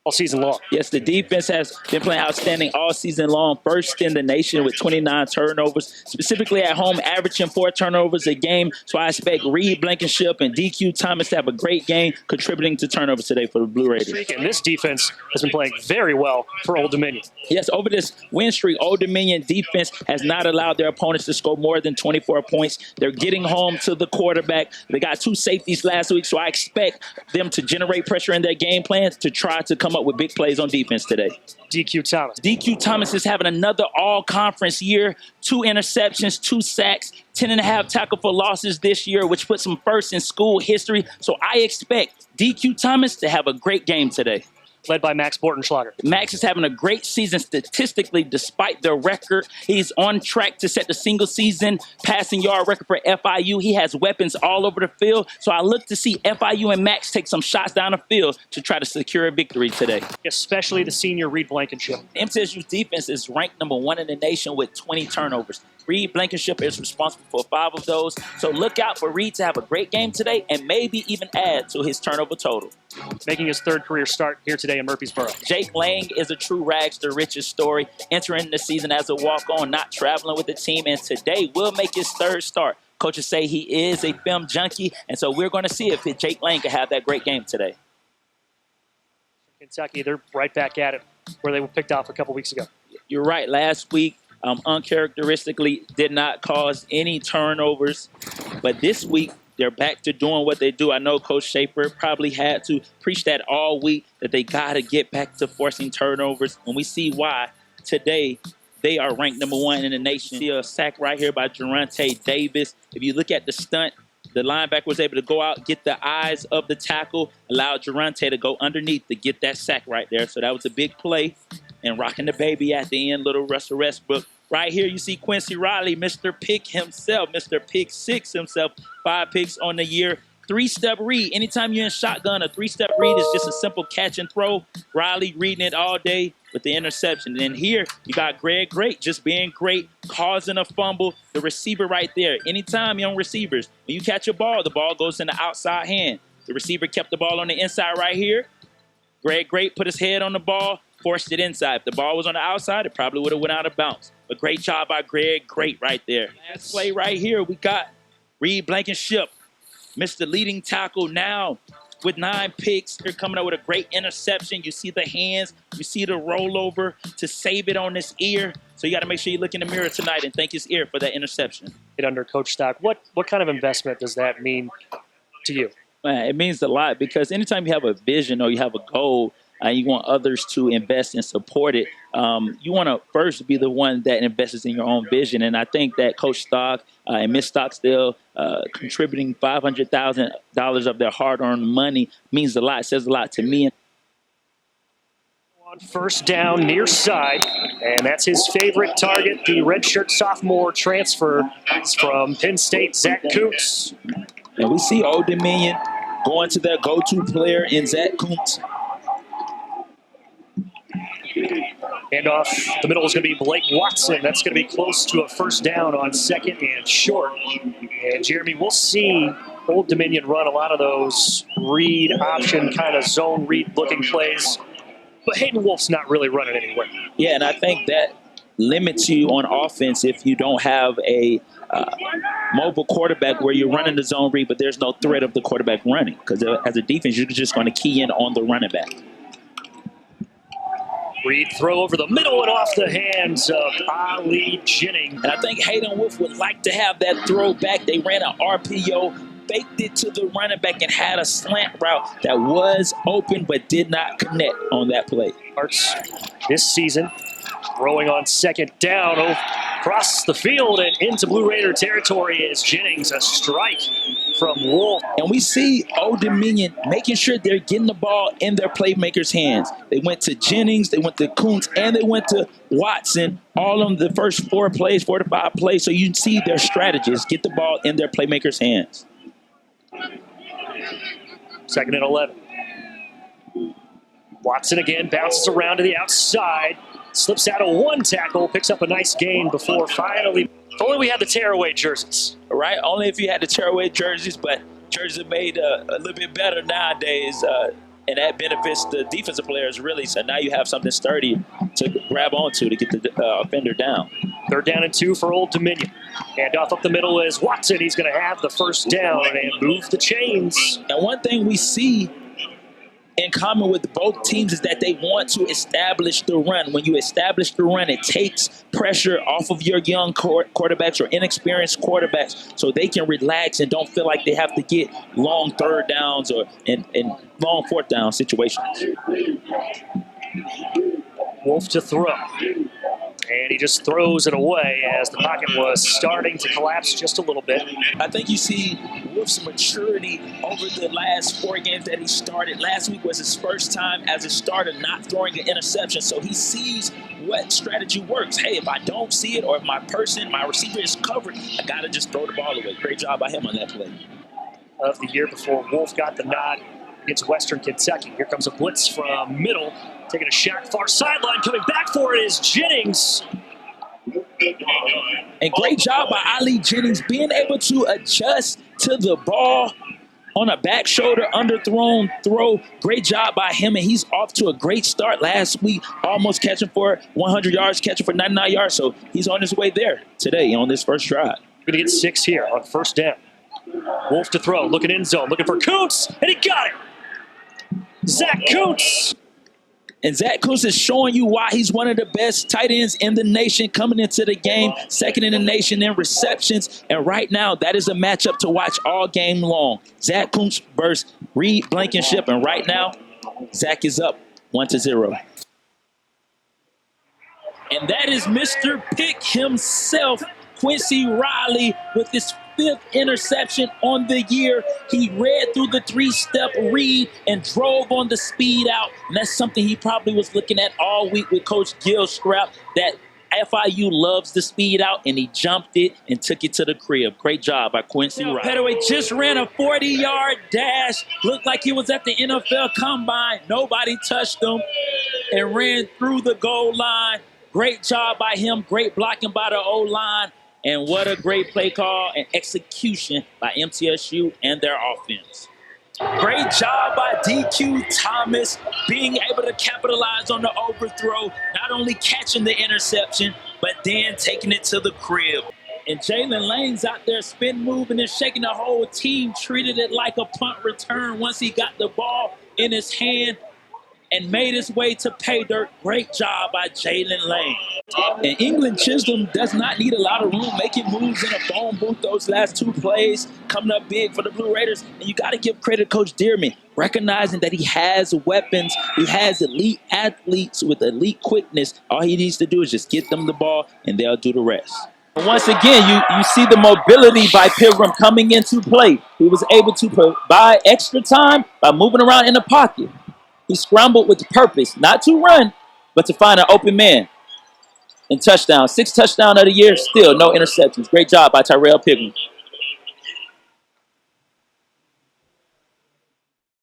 all season long. Yes, the defense has been playing outstanding all season long. First in the nation with 29 turnovers, specifically at home, averaging 4 turnovers a game. So I expect Reed Blankenship and DQ Thomas to have a great game, contributing to turnovers today for the Blue Raiders. And this defense has been playing very well for Old Dominion. Yes, over this win streak, Old Dominion defense has not allowed their opponents to score more than 24 points. They're getting home to the quarterback. They got 2 safeties last week, so I expect them to generate pressure in their game plans to try to come up with big plays on defense today. DQ Thomas. DQ Thomas is having another all-conference year, 2 interceptions, 2 sacks, 10.5 tackle for losses this year, which puts him first in school history. So I expect DQ Thomas to have a great game today. Led by Max Bortenschlager. Max is having a great season statistically despite their record. He's on track to set the single-season passing yard record for FIU. He has weapons all over the field. So I look to see FIU and Max take some shots down the field to try to secure a victory today. Especially the senior Reed Blankenship. MTSU's defense is ranked #1 in the nation with 20 turnovers. Reed Blankenship is responsible for 5 of those. So look out for Reed to have a great game today and maybe even add to his turnover total. Making his 3rd career start here today in Murfreesboro. Jake Lang is a true rags to riches story, entering the season as a walk-on, not traveling with the team, and today will make his 3rd start. Coaches say he is a film junkie, and so we're going to see if Jake Lang can have that great game today. Kentucky, they're right back at it where they were picked off a couple weeks ago. You're right. Last week, uncharacteristically did not cause any turnovers, but this week, they're back to doing what they do. I know Coach Schaefer probably had to preach that all week, that they got to get back to forcing turnovers. And we see why today they are ranked #1 in the nation. See a sack right here by Geronte Davis. If you look at the stunt, the linebacker was able to go out, get the eyes of the tackle, allow Geronte to go underneath to get that sack right there. So that was a big play. And rocking the baby at the end, little Russell Westbrook. Right here, you see Quincy Riley, Mr. Pick himself, Mr. Pick 6 himself, 5 picks on the year. 3-step read. Anytime you're in shotgun, a 3-step read is just a simple catch and throw. Riley reading it all day with the interception. And here, you got Greg Great just being great, causing a fumble. The receiver right there. Anytime young receivers, when you catch a ball, the ball goes in the outside hand. The receiver kept the ball on the inside right here. Greg Great put his head on the ball, forced it inside. If the ball was on the outside, it probably would have went out of bounds. A great job by Greg Great right there. Last play right here, we got Reed Blankenship, Mr. Leading Tackle now with 9 picks. They're coming out with a great interception. You see the hands, you see the rollover to save it on his ear. So you got to make sure you look in the mirror tonight and thank his ear for that interception. Under Coach Stock, what kind of investment does that mean to you? It means a lot because anytime you have a vision or you have a goal, you want others to invest and support it. You want to first be the one that invests in your own vision. And I think that Coach Stock and Miss Stockstill contributing $500,000 of their hard-earned money means a lot, says a lot to me. On 1st down, near side, and that's his favorite target, the redshirt sophomore transfer from Penn State, Zach Kuntz. And we see Old Dominion going to their go-to player in Zach Kuntz. And off the middle is going to be Blake Watson. That's going to be close to a 1st down on 2nd and short. And Jeremy, we'll see Old Dominion run a lot of those read option kind of zone read looking plays. But Hayden Wolf's not really running anywhere. Yeah, and I think that limits you on offense if you don't have a mobile quarterback where you're running the zone read, but there's no threat of the quarterback running. Because as a defense, you're just going to key in on the running back. Reed throw over the middle and off the hands of Ali Jennings. And I think Hayden Wolf would like to have that throw back. They ran an RPO, faked it to the running back, and had a slant route that was open but did not connect on that play. Arts this season throwing on 2nd down across the field and into Blue Raider territory is Jennings. A strike from Wolf. And we see Old Dominion making sure they're getting the ball in their playmakers' hands. They went to Jennings, they went to Kuntz, and they went to Watson, all on the first 4 to 5 plays. So you can see their strategies, get the ball in their playmakers' hands. 2nd and 11. Watson again bounces around to the outside, slips out of 1 tackle, picks up a nice gain before finally. If only we had the tearaway jerseys. Right? Only if you had the tearaway jerseys, but jerseys are made a little bit better nowadays. and that benefits the defensive players really. So now you have something sturdy to grab onto to get the offender down. 3rd down and 2 for Old Dominion. And off up the middle is Watson. He's going to have the 1st down and move the chains. And one thing we see in common with both teams is that they want to establish the run. When you establish the run, it takes pressure off of your young quarterbacks or inexperienced quarterbacks so they can relax and don't feel like they have to get long 3rd downs or in long 4th down situations. Wolf to throw. And he just throws it away as the pocket was starting to collapse just a little bit. I think you see Wolf's maturity over the last 4 games that he started. Last week was his first time as a starter not throwing an interception. So he sees what strategy works. Hey, if I don't see it or if my receiver is covered, I got to just throw the ball away. Great job by him on that play. Of the year before Wolf got the nod against Western Kentucky. Here comes a blitz from middle. Taking a shot far sideline. Coming back for it is Jennings. And great job by Ali Jennings being able to adjust to the ball on a back shoulder underthrown throw. Great job by him, and he's off to a great start last week, almost catching for 100 yards, catching for 99 yards. So he's on his way there today on this first drive. Going to get 6 here on 1st down. Wolf to throw, looking end zone, looking for Kuntz, and he got it. Zach Kuntz. And Zach Kuntz is showing you why he's one of the best tight ends in the nation coming into the game, 2nd in the nation in receptions. And right now, that is a matchup to watch all game long. Zach Kuntz versus Reed Blankenship. And right now, Zach is up 1-0. And that is Mr. Pick himself, Quincy Riley, with his 5th interception on the year. He read through the 3-step read and drove on the speed out. And that's something he probably was looking at all week with Coach Gilstrap, that FIU loves the speed out, and he jumped it and took it to the crib. Great job by Quincy Riley. Petaway just ran a 40-yard dash. Looked like he was at the NFL Combine. Nobody touched him and ran through the goal line. Great job by him. Great blocking by the O-line. And what a great play call and execution by MTSU and their offense. Great job by DQ Thomas being able to capitalize on the overthrow, not only catching the interception, but then taking it to the crib. And Jalen Lane's out there spin moving and shaking the whole team, treated it like a punt return once he got the ball in his hand and made his way to pay dirt. Great job by Jalen Lane. And England Chisholm does not need a lot of room, making moves in a phone booth those last 2 plays, coming up big for the Blue Raiders. And you got to give credit to Coach Dearman, recognizing that he has weapons. He has elite athletes with elite quickness. All he needs to do is just get them the ball, and they'll do the rest. And once again, you see the mobility by Pilgrim coming into play. He was able to provide extra time by moving around in the pocket. He scrambled with purpose, not to run, but to find an open man. And touchdown, 6th touchdown of the year, still no interceptions. Great job by Tyrell Pilgrim.